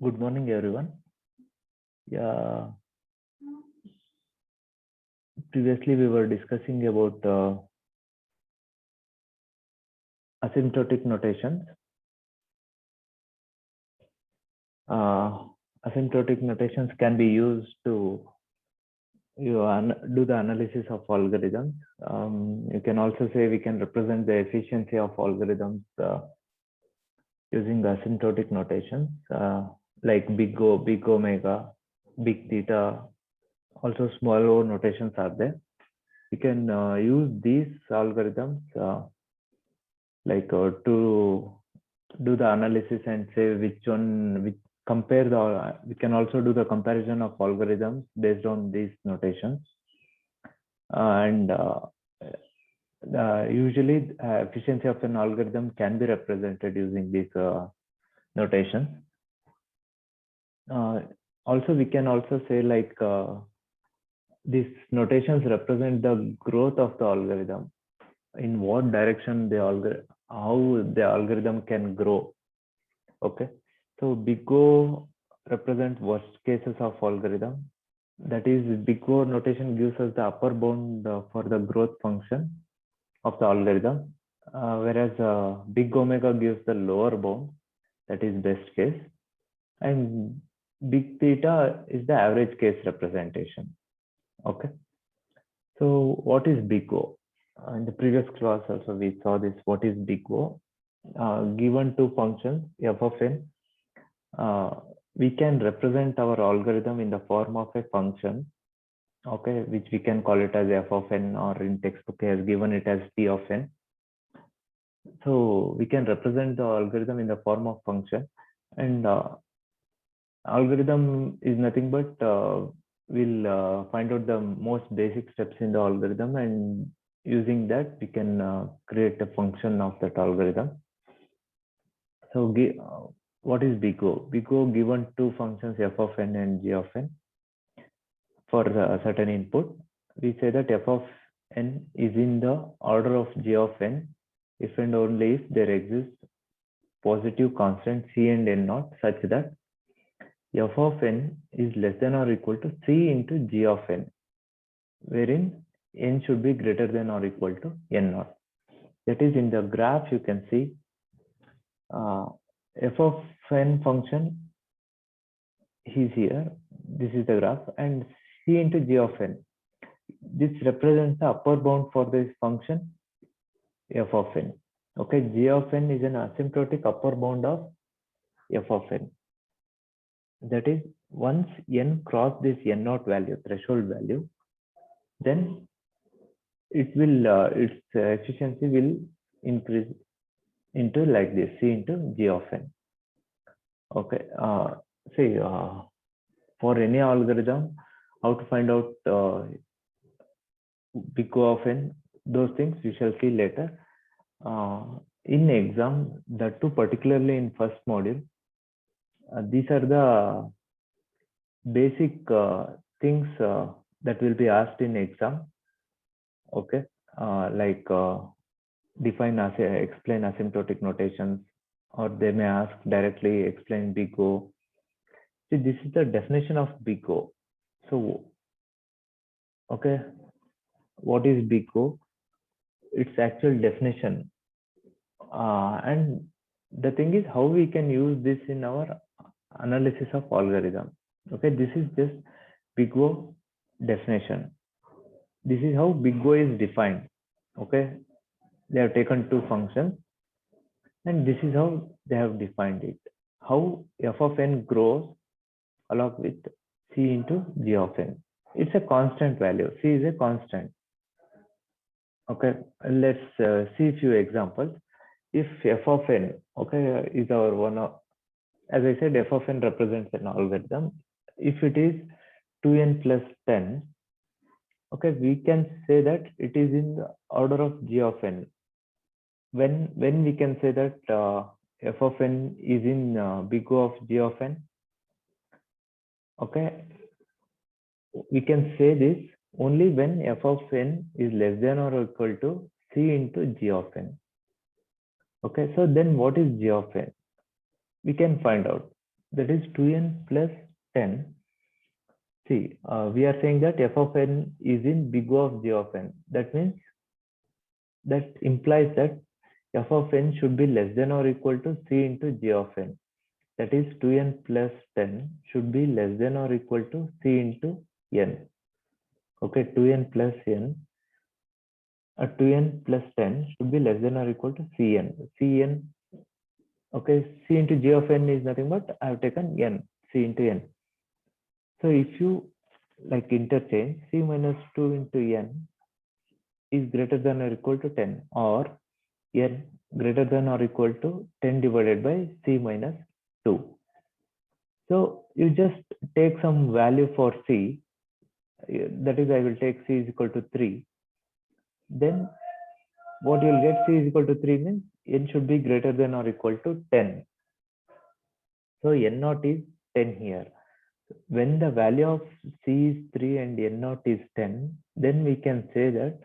Good morning, everyone. Yeah, previously we were discussing about asymptotic notations. Asymptotic notations can be used to do the analysis of algorithms. You can also say we can represent the efficiency of algorithms using asymptotic notations like big O, big omega, big theta, also small o notations are there. You can use these algorithms to do the analysis and say which one, we can also do the comparison of algorithms based on these notations. And usually efficiency of an algorithm can be represented using these notations. Also, we can also say these notations represent the growth of the algorithm, in what direction how the algorithm can grow. Okay, so big O represents worst cases of algorithm. That is, big O notation gives us the upper bound for the growth function of the algorithm, whereas big omega gives the lower bound, that is best case, and big theta is the average case representation. Okay, so what is big O? In the previous class also we saw this. What is big O? Given two functions f of n, we can represent our algorithm in the form of a function, okay, which we can call it as f of n, or in textbook has given it as t of n. So we can represent the algorithm in the form of function, and algorithm is nothing but we'll find out the most basic steps in the algorithm, and using that we can create a function of that algorithm. So what is big O? Big O, given two functions f of n and g of n for a certain input, we say that f of n is in the order of g of n if and only if there exists positive constant c and n naught such that f of n is less than or equal to c into g of n, wherein n should be greater than or equal to n naught. That is, in the graph you can see f of n function is here. This is the graph, and c into g of n. This represents the upper bound for this function f of n. Okay, g of n is an asymptotic upper bound of f of n. That is, once n cross this n naught value, threshold value, then it will its efficiency will increase into like this, c into g of n. Okay, see, for any algorithm, how to find out big O of n, those things we shall see later. In exam, that too particularly in first module, these are the basic things that will be asked in exam. Okay, explain asymptotic notations, or they may ask directly explain big O. See, this is the definition of big O. So, okay, what is big O? Its actual definition, and the thing is how we can use this in our analysis of algorithm. Okay, this is just big O definition. This is how big O is defined. Okay, they have taken two functions, and this is how they have defined it. How f of n grows along with c into g of n. It's a constant value. C is a constant. Okay, let's see a few examples. If f of n, okay, is our one of, as I said, f of n represents an algorithm. If it is 2n plus 10, okay, we can say that it is in the order of g of n. When we can say that f of n is in big O of g of n, okay, we can say this only when f of n is less than or equal to c into g of n. Okay, so then what is g of n? We can find out. That is 2n plus 10. See, we are saying that f of n is in big O of g of n. That means, that implies that f of n should be less than or equal to c into g of n. That is, 2n plus 10 should be less than or equal to c into n. Okay, 2n plus n, 2n plus 10 should be less than or equal to cn. Cn Okay, c into g of n is nothing but I have taken n, c into n. So if you like interchange, c minus 2 into n is greater than or equal to 10, or n greater than or equal to 10 divided by c minus 2. So you just take some value for c, that is I will take c is equal to 3. Then what you'll get, c is equal to 3 means n should be greater than or equal to 10. So n naught is 10 here. When the value of c is 3 and n naught is 10, then we can say that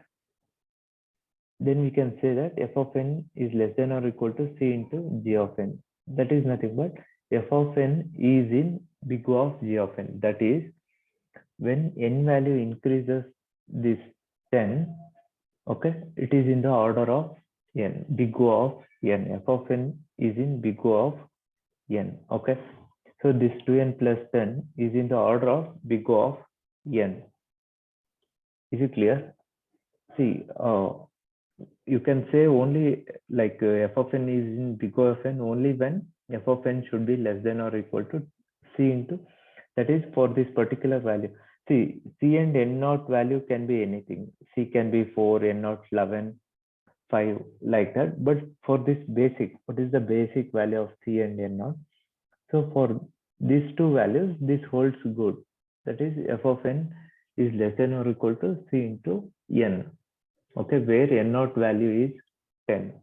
f of n is less than or equal to c into g of n. That is nothing but f of n is in big O of g of n. That is, when n value increases this 10, okay, it is in the order of n, big O of n. F of n is in big O of n. Okay, so this 2n plus 10 is in the order of big O of n. Is it clear? See, you can say only like f of n is in big O of n only when f of n should be less than or equal to c into, that is for this particular value. See, c and n naught value can be anything. C can be 4, n naught 11, 5, like that. But for this basic, what is the basic value of c and n naught? So for these two values, this holds good. That is, f of n is less than or equal to c into n. Okay, where n naught value is 10.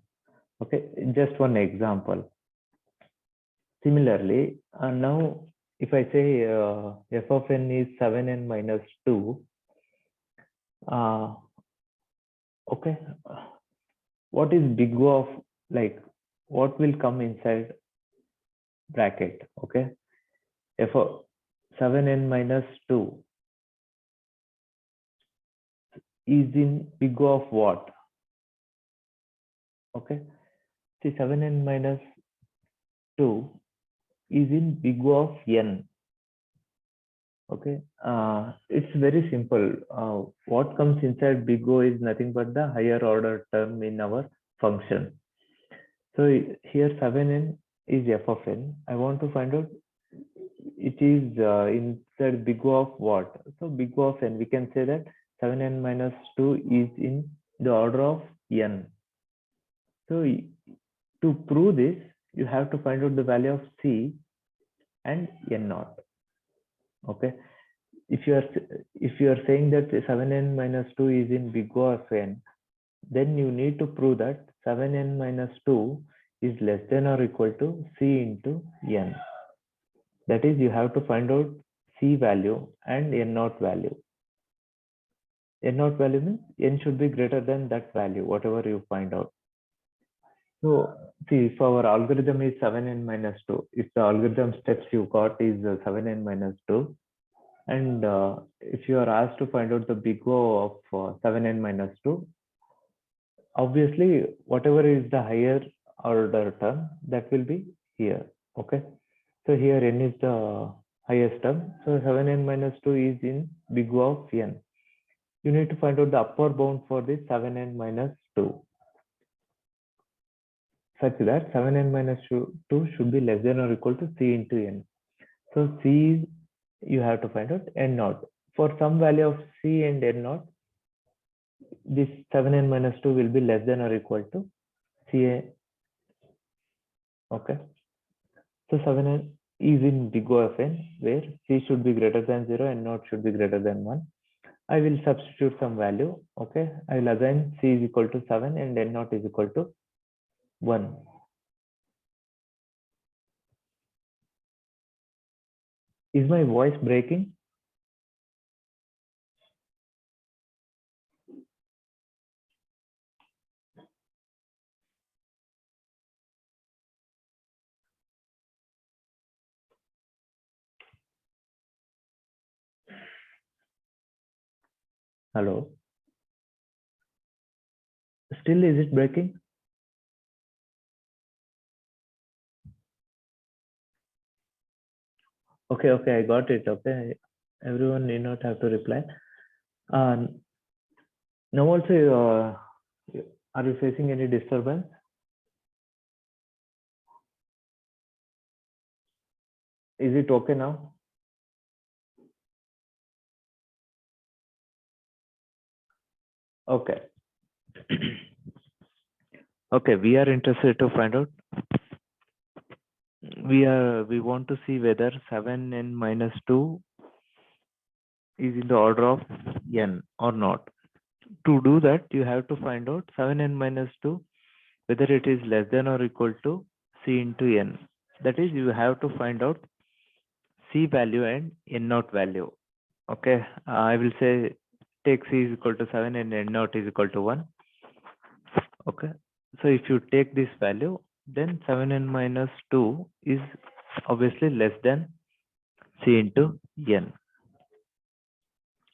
Okay, just one example. Similarly, now if I say f of n is 7n minus 2, okay, what is big O of, like, what will come inside bracket? Okay, f of 7n minus 2 is in big O of what? Okay, see, 7n minus 2 is in big O of n. Okay, it's very simple. What comes inside big O is nothing but the higher order term in our function. So here 7n is f of n. I want to find out it is inside big O of what? So big O of n, we can say that 7n minus 2 is in the order of n. So to prove this, you have to find out the value of c and n naught. Okay, if you are saying that 7n minus 2 is in big O of n, then you need to prove that 7n minus 2 is less than or equal to c into n. That is, you have to find out c value and n naught value. N naught value means n should be greater than that value, whatever you find out. So see, if our algorithm is 7n minus 2, if the algorithm steps you got is 7n minus 2, and if you are asked to find out the big O of 7n minus 2, obviously whatever is the higher order term, that will be here. Okay, so here n is the highest term, so 7n minus 2 is in big O of n. You need to find out the upper bound for this 7n minus 2, such that 7n minus 2 should be less than or equal to c into n. So c, you have to find out n naught. For some value of c and n naught, this 7n minus 2 will be less than or equal to ca. Okay, so 7n is in big O of n, where c should be greater than 0 and naught should be greater than 1. I will substitute some value. Okay, I will assign c is equal to 7 and n naught is equal to 1. Is my voice breaking? Hello? Still, is it breaking? Okay, I got it. Okay, everyone need not have to reply. Now also, are you facing any disturbance? Is it okay now? Okay. Okay, we are interested to find out. We want to see whether 7n minus 2 is in the order of n or not. To do that, you have to find out 7n minus 2 whether it is less than or equal to c into n. That is, you have to find out c value and n naught value. Okay, I will say take c is equal to 7 and n naught is equal to 1. Okay, so if you take this value, then 7n minus 2 is obviously less than c into n.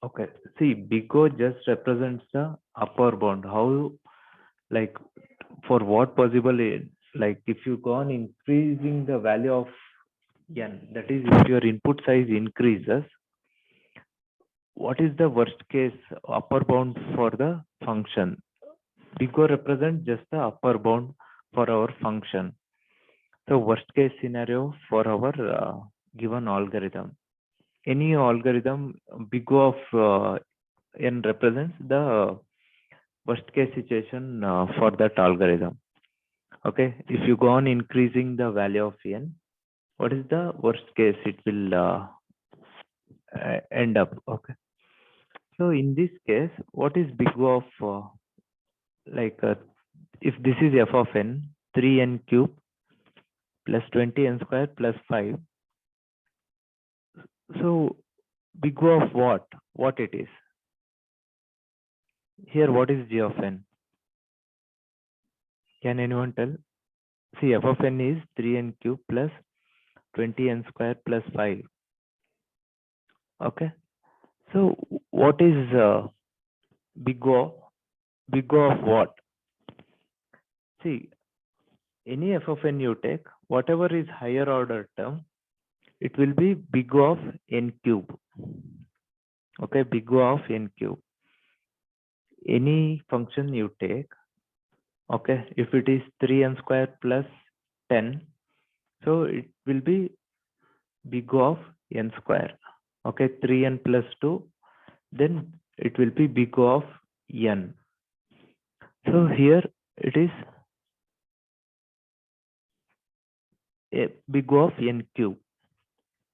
Okay, see, big O just represents the upper bound. How, like, for what possible, like, if you go on increasing the value of n, that is, if your input size increases, what is the worst case upper bound for the function? Big O represents just the upper bound for our function. So worst case scenario for our given algorithm. Any algorithm, big O of n represents the worst case situation for that algorithm. Okay, if you go on increasing the value of n, what is the worst case it will end up? Okay, so in this case, what is big O of if this is f of n, 3n cube plus 20n square plus 5. So big O of what? What it is? Here, what is g of n? Can anyone tell? See, f of n is 3n cube plus 20n square plus 5. Okay. So what is big O? Big O of what? See, any f of n you take, whatever is higher order term, it will be big O of n cube. Okay, big O of n cube. Any function you take, okay, if it is 3n square plus 10, so it will be big O of n square. Okay, 3n plus 2, then it will be big O of n. So here it is a big O of n cube.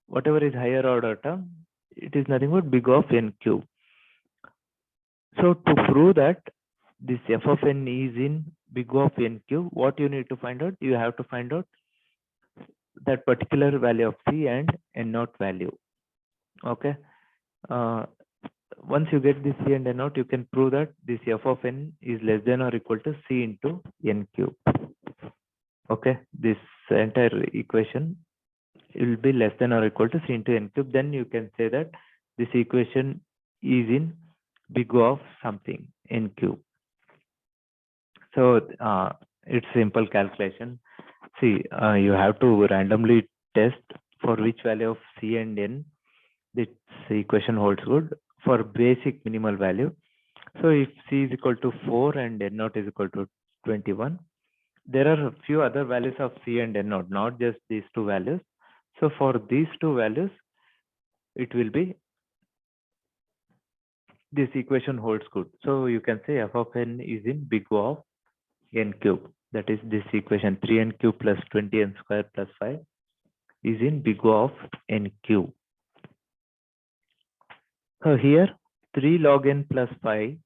Whatever is higher order term, it is nothing but big O of n cube. So to prove that this f of n is in big O of n cube, what you need to find out? You have to find out that particular value of c and n naught value. Okay. Once you get this c and n naught, you can prove that this f of n is less than or equal to c into n cube. Okay, this entire equation will be less than or equal to c into n cube. Then you can say that this equation is in big O of something n cube. So it's simple calculation. See, you have to randomly test for which value of c and n this equation holds good for basic minimal value. So if c is equal to 4 and n naught is equal to 21, there are a few other values of c and n naught, not just these two values. So for these two values, it will be this equation holds good. So you can say f of n is in big O of n cube. That is this equation 3n cube plus 20n square plus 5 is in big O of n cube. So here 3 log n plus 5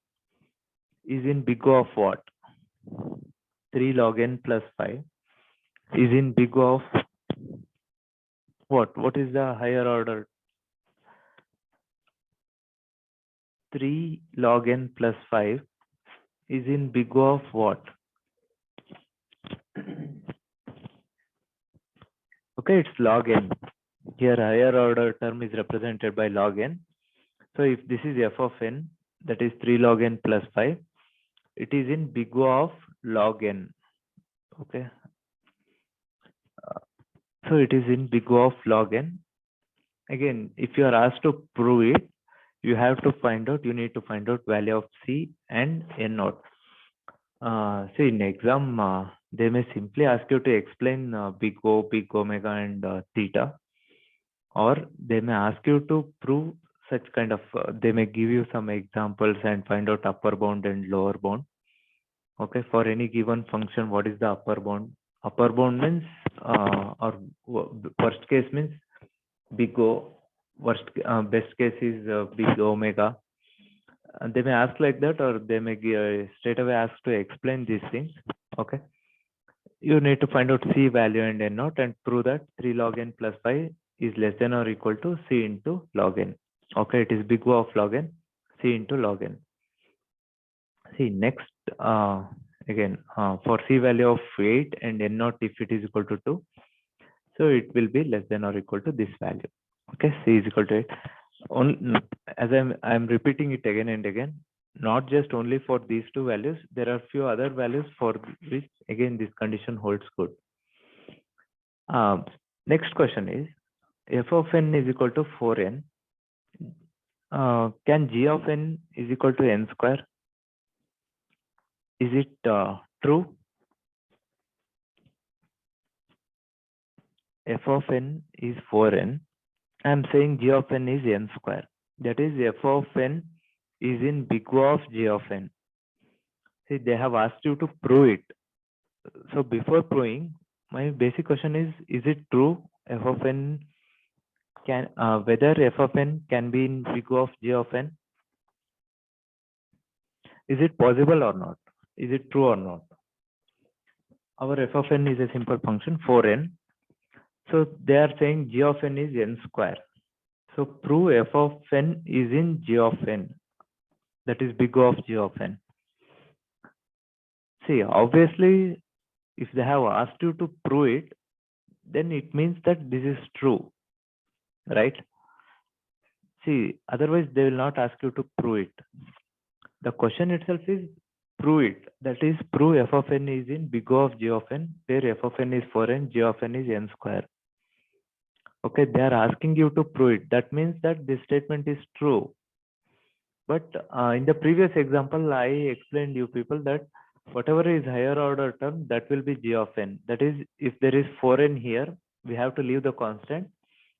is in big O of what? 3 log n plus 5 is in big O of what? What is the higher order? 3 log n plus 5 is in big O of what? Okay, it's log n. Here higher order term is represented by log n. So if this is f of n, that is 3 log n plus 5, it is in big O of log n. Okay. So it is in big O of log n. Again, if you are asked to prove it, you have to find out, you need to find out value of c and n naught. See, in exam, they may simply ask you to explain big O, big omega, and theta. or they may ask you to prove such kind of, they may give you some examples and find out upper bound and lower bound. Okay, for any given function, what is the upper bound? Upper bound means, or worst case means big O, best case is big omega. They may ask like that, or they may straight away ask to explain these things. Okay, you need to find out C value and N naught and prove that 3 log N plus 5 is less than or equal to C into log N. Okay, it is big O of log N, C into log N. See, next, again, for C value of 8 and N naught, if it is equal to 2, so it will be less than or equal to this value. Okay, C is equal to 8. As I'm repeating it again and again, not just only for these two values, there are few other values for which again this condition holds good. Next question is, f of n is equal to 4n. Can g of n is equal to n square? Is it true? F of n is 4n. I am saying g of n is n square. That is, f of n is in big O of g of n. See, they have asked you to prove it. So before proving, my basic question is it true f of n can, whether f of n can be in big O of g of n? Is it possible or not? Is it true or not? Our f of n is a simple function 4n. So they are saying g of n is n square. So prove f of n is in g of n. That is big O of g of n. See, obviously, if they have asked you to prove it, then it means that this is true, right? See, otherwise they will not ask you to prove it. The question itself is prove it. That is, prove f of n is in big O of g of n, where f of n is 4n, g of n is n square. Okay, they are asking you to prove it. That means that this statement is true. But in the previous example, I explained you people that whatever is higher order term, that will be g of n. That is, if there is 4n here, we have to leave the constant.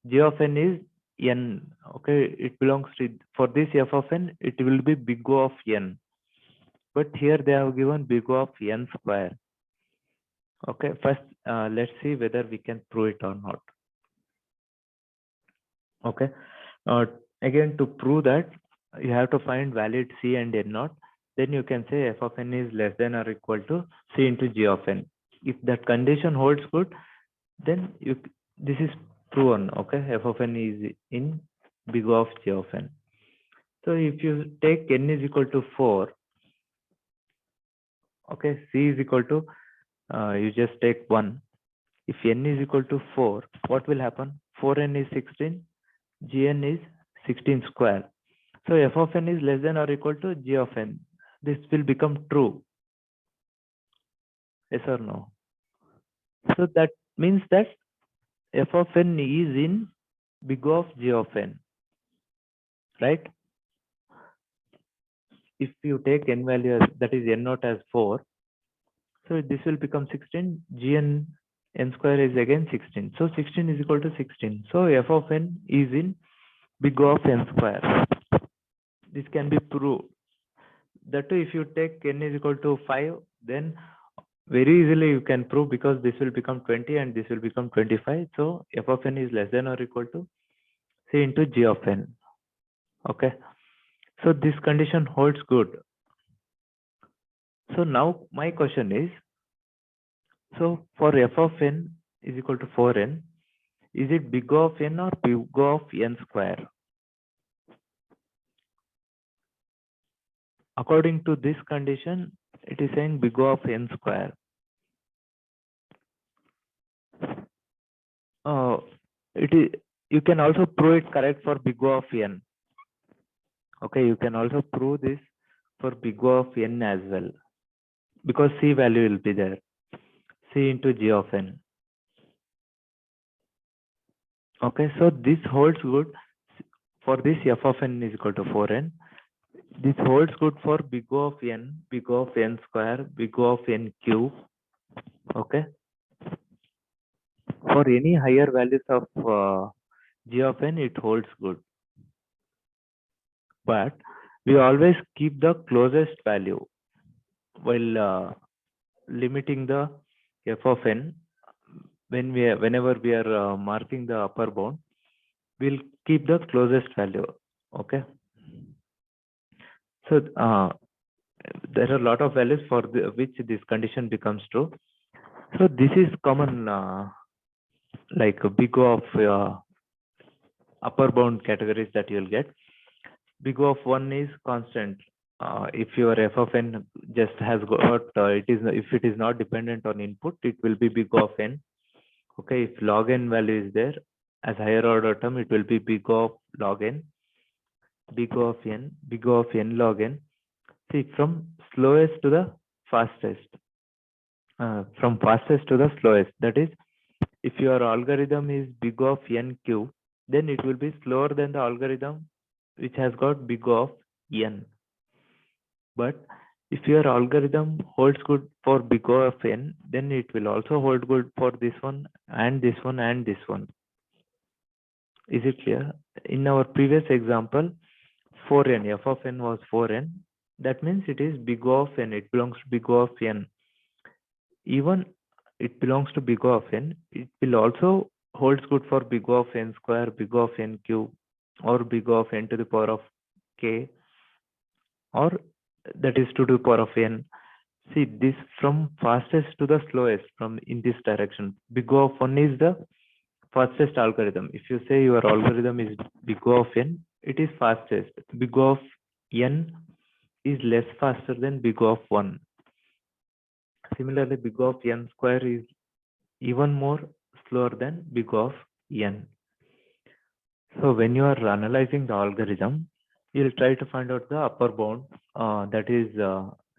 G of n is n. Okay, it belongs to, for this f of n, it will be big O of n. But here they have given big O of n square. Okay, first let's see whether we can prove it or not. Okay, again, to prove that, you have to find valid C and N naught. Then you can say f of n is less than or equal to C into g of n. If that condition holds good, then this is proven. Okay, f of n is in big O of g of n. So if you take n is equal to 4, okay, C is equal to, you just take 1. If n is equal to 4, what will happen? 4n is 16, gn is 16 square. So f of n is less than or equal to g of n. This will become true. Yes or no? So that means that f of n is in big O of g of n, right? If you take n value as, that is n naught as 4, so this will become 16. Gn n square is again 16. So 16 is equal to 16. So f of n is in big O of n square. This can be proved. That too, if you take n is equal to 5, then very easily you can prove, because this will become 20 and this will become 25. So f of n is less than or equal to C into g of n. Okay. So this condition holds good. So now my question is, so for f of n is equal to 4n, is it big O of n or big O of n square? According to this condition, it is saying big O of n square. It is, you can also prove it correct for big O of n. Okay, you can also prove this for big O of n as well, because C value will be there. C into g of n. Okay, so this holds good for this f of n is equal to 4n. This holds good for big O of n, big O of n square, big O of n cube. Okay. For any higher values of G of n, it holds good. But we always keep the closest value while limiting the f of n. Whenever we are marking the upper bound, we'll keep the closest value. Okay. So there are a lot of values for which this condition becomes true. So this is common, like a big O of upper bound categories that you'll get. Big O of 1 is constant. If your f of n just has got if it is not dependent on input, it will be big O of n. Okay, if log n value is there as higher order term, it will be big O of log n, big O of n, big O of n log n. See, from slowest to the fastest, from fastest to the slowest. That is, if your algorithm is big O of n cube, then it will be slower than the algorithm which has got big O of n. But if your algorithm holds good for big O of n, then it will also hold good for this one and this one and this one. Is it clear? In our previous example, 4n, f of n was 4n. That means it is big O of n. It belongs to big O of n. Even it belongs to big O of n, it will also holds good for big O of n square, big O of n cube, or big O of n to the power of k, or that is 2 to the power of n. See, this from fastest to the slowest from in this direction. Big O of 1 is the fastest algorithm. If you say your algorithm is big O of n, it is fastest. Big O of n is less faster than big O of 1. Similarly, big O of n square is even more slower than big O of n. So when you are analyzing the algorithm, you'll try to find out the upper bound. That is,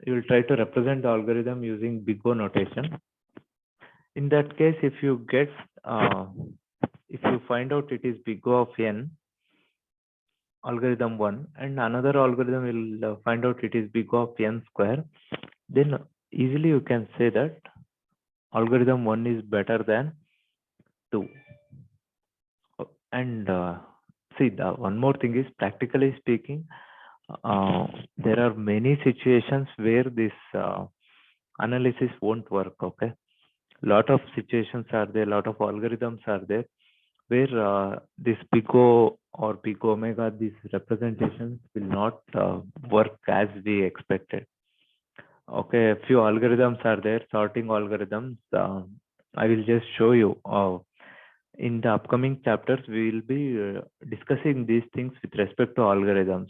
you'll try to represent the algorithm using big O notation. In that case, if you get, if you find out it is big O of n, algorithm 1, and another algorithm will find out it is big O of n square, then easily you can say that algorithm 1 is better than 2. And see, the one more thing is, practically speaking, there are many situations where this analysis won't work. Okay, lot of situations are there, lot of algorithms are there where this big O or big omega, these representations will not work as we expected. Okay, a few algorithms are there, sorting algorithms. I will just show you. In the upcoming chapters, we will be discussing these things with respect to algorithms.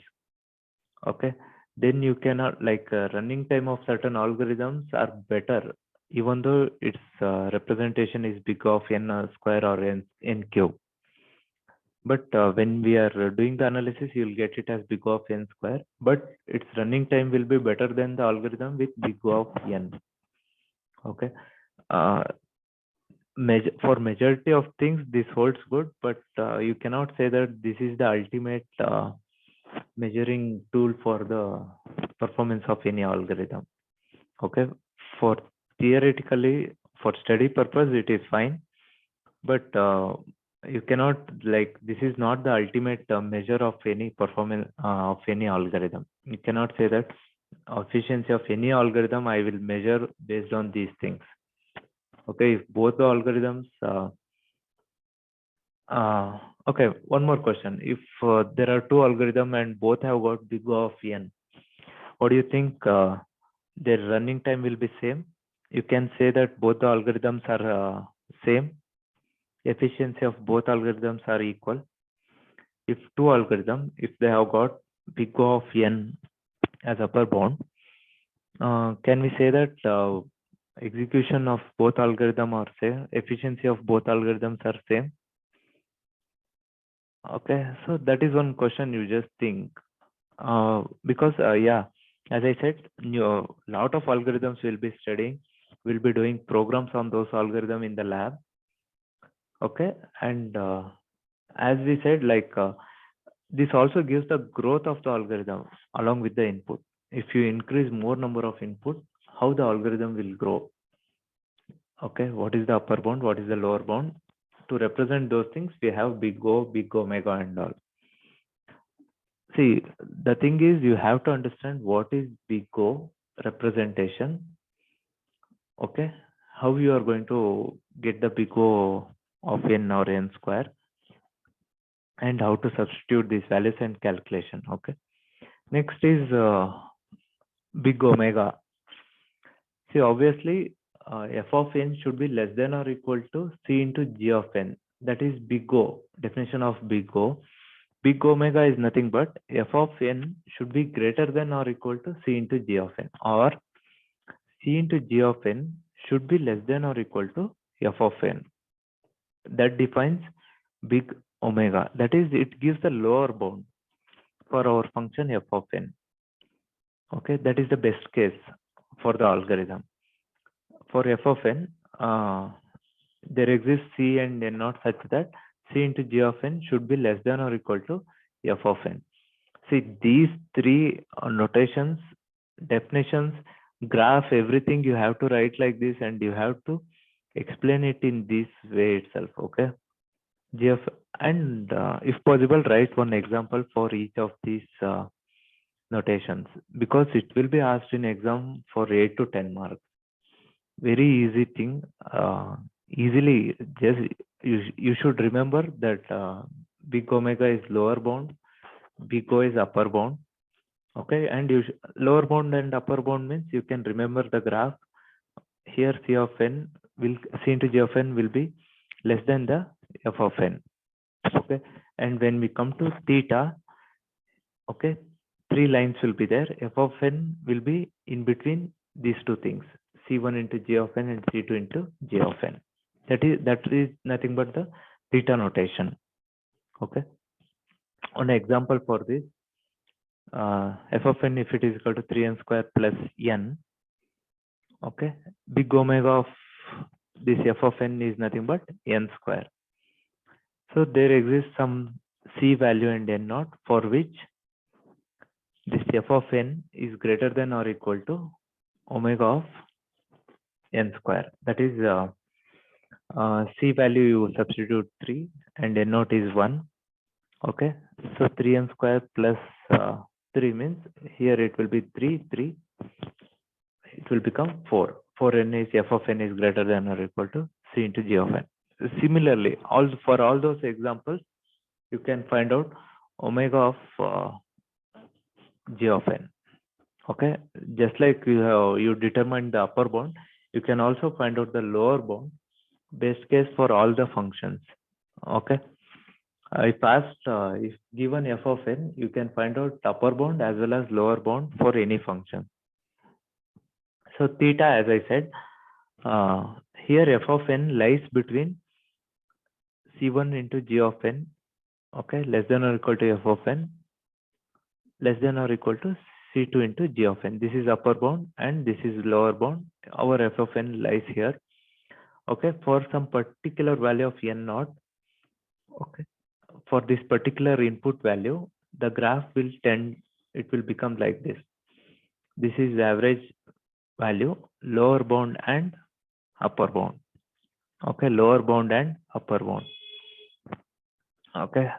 Okay, then you cannot, like, running time of certain algorithms are better, even though its representation is big of n square or n cube. But when we are doing the analysis, you'll get it as big of n square, but its running time will be better than the algorithm with big of n. Okay. For majority of things, this holds good, but you cannot say that this is the ultimate measuring tool for the performance of any algorithm. Okay, for theoretically, for study purpose, it is fine, but you cannot, like, this is not the ultimate measure of any performance of any algorithm. You cannot say that efficiency of any algorithm I will measure based on these things. Okay, if both the algorithms okay, one more question. If there are two algorithms and both have got big O of n, what do you think their running time will be same? You can say that both the algorithms are same. Efficiency of both algorithms are equal. If two algorithms, if they have got big O of n as upper bound, can we say that execution of both algorithms are same? Efficiency of both algorithms are same? Okay, so that is one question you just think. Because yeah, as I said, lot of algorithms will be studying, will be doing programs on those algorithms in the lab. Okay, and as we said, like, this also gives the growth of the algorithm along with the input. If you increase more number of input, how the algorithm will grow. Okay, what is the upper bound, what is the lower bound? to represent those things, we have big O, big omega and all. See, the thing is, you have to understand what is big O representation. Okay, how you are going to get the big O of n or n square, and how to substitute these values and calculation. Okay, next is big omega. See, obviously, f of n should be less than or equal to c into g of n. That is big O. Definition of big O. Big omega is nothing but f of n should be greater than or equal to c into g of n, or c into g of n should be less than or equal to f of n. That defines big omega. That is, it gives the lower bound for our function f of n. Okay, that is the best case for the algorithm. For f of n, there exists c and n naught such that c into g of n should be less than or equal to f of n. See, these three notations, definitions, graph, everything you have to write like this, and you have to explain it in this way itself. Okay, GF, and if possible, write one example for each of these notations, because it will be asked in exam for 8 to 10 marks. Very easy thing. Easily, just you should remember that big omega is lower bound, big O is upper bound. Okay, and lower bound and upper bound means you can remember the graph. Here c of n will, c into g of n will be less than the f of n. Okay, and when we come to theta, okay, three lines will be there. F of n will be in between these two things, c1 into g of n and c2 into g of n. That is nothing but the theta notation. Okay, on example for this, f of n, if it is equal to 3n square plus n, okay, big omega of this f of n is nothing but n square. So there exists some c value and n naught for which this f of n is greater than or equal to omega of n square. That is, c value you substitute 3 and n naught is 1. Okay, so 3n square plus 3 means here it will be 3, it will become 4. 4n is f of n is greater than or equal to c into g of n. Similarly, for all those examples, you can find out omega of g of n. Okay, just like you determined the upper bound, you can also find out the lower bound. Best case for all the functions. Okay, if asked, if given f of n, you can find out upper bound as well as lower bound for any function. So theta, as I said, here f of n lies between c1 into g of n, okay, less than or equal to f of n, less than or equal to c2 into g of n. This is upper bound and this is lower bound. Our f of n lies here. Okay, for some particular value of n naught, okay, for this particular input value, the graph will tend, it will become like this. This is the average value, lower bound and upper bound. Okay, lower bound and upper bound. Okay,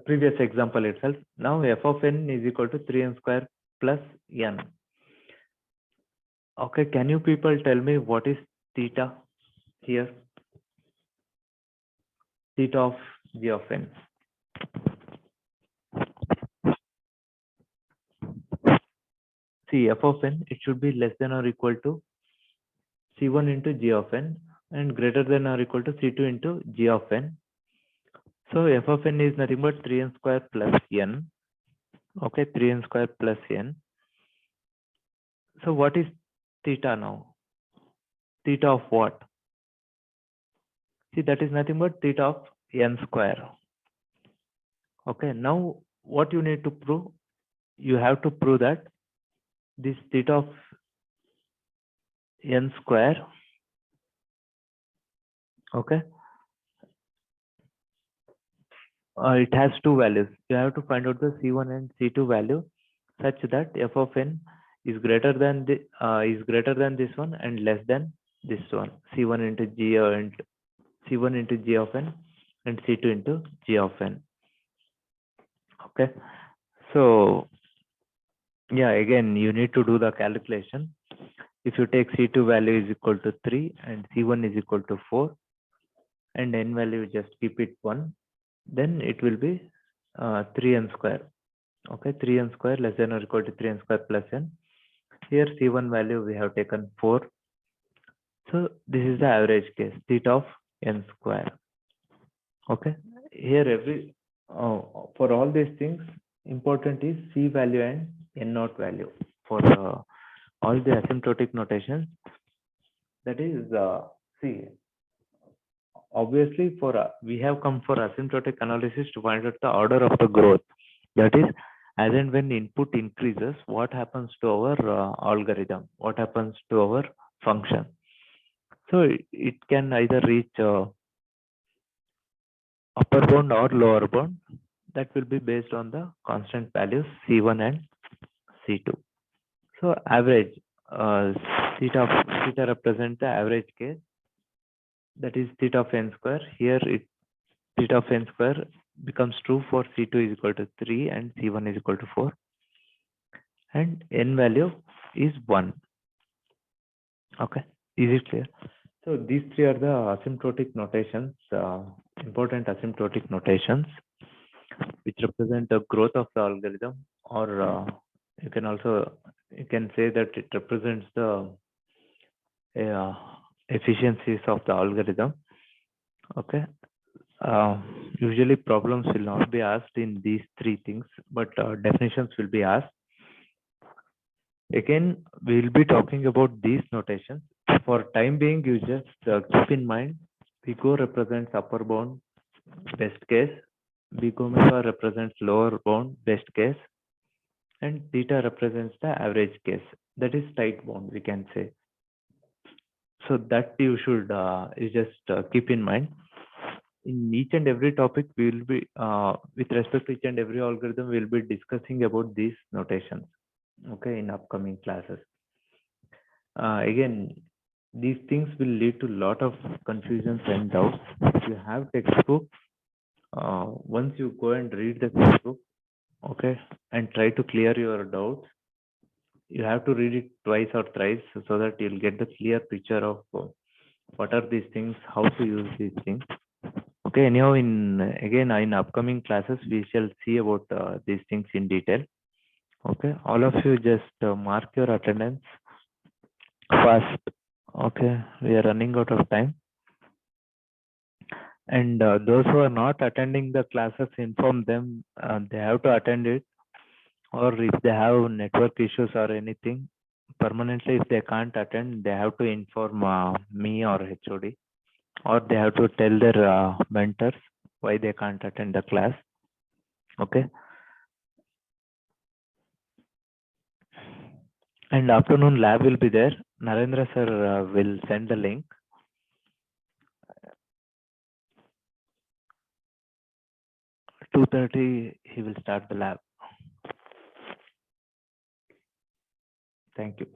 previous example itself. Now f of n is equal to 3n square plus n. Okay, can you people tell me what is theta here? Theta of g of n. See, f of n, it should be less than or equal to c1 into g of n and greater than or equal to c2 into g of n. So f of n is nothing but 3n square plus n. Okay, 3n square plus n. So what is theta now? Theta of what? See, that is nothing but theta of n square. Okay, now what you need to prove? You have to prove that this theta of n square, okay, it has two values. You have to find out the c1 and c2 value such that f of n is greater than this one and less than this one, C1 into G and C1 into G of n and C2 into G of n. Okay, so yeah, again, you need to do the calculation. If you take C2 value is equal to 3 and C1 is equal to 4 and n value just keep it 1, then it will be 3n square. Okay, 3n square less than or equal to 3n square plus n. Here C1 value we have taken 4. So this is the average case, theta of n square. Okay, here for all these things, important is C value and n naught value for all the asymptotic notations. That is, see, obviously we have come for asymptotic analysis to find out the order of the growth. That is, as and when input increases, what happens to our algorithm, what happens to our function. So it can either reach upper bound or lower bound. That will be based on the constant values C1 and C2. So average, theta represents the average case. That is theta of n square. Here theta of n square becomes true for C2 is equal to 3 and C1 is equal to 4. And n value is 1. Okay, is it clear? So these three are the asymptotic notations, important asymptotic notations, which represent the growth of the algorithm, or you can say that it represents the efficiencies of the algorithm. Okay. Usually problems will not be asked in these three things, but definitions will be asked. Again, we will be talking about these notations. For time being, you just keep in mind, Pico represents upper bound, best case. Big omega represents lower bound, best case. And theta represents the average case. That is tight bound, we can say. So that you should you just keep in mind. In each and every topic, we will be, with respect to each and every algorithm, we will be discussing about these notations, okay, in upcoming classes. Again, these things will lead to a lot of confusions and doubts. If you have textbook, once you go and read the textbook, okay, and try to clear your doubts, you have to read it twice or thrice so that you'll get the clear picture of what are these things, how to use these things. Okay, anyhow, in upcoming classes, we shall see about these things in detail. Okay, all of you just mark your attendance fast. Okay, we are running out of time. And those who are not attending the classes, inform them they have to attend it. Or if they have network issues or anything, permanently if they can't attend, they have to inform me or HOD. Or they have to tell their mentors why they can't attend the class. Okay. And afternoon lab will be there. Narendra sir will send the link. 2:30 he will start the lab. Thank you.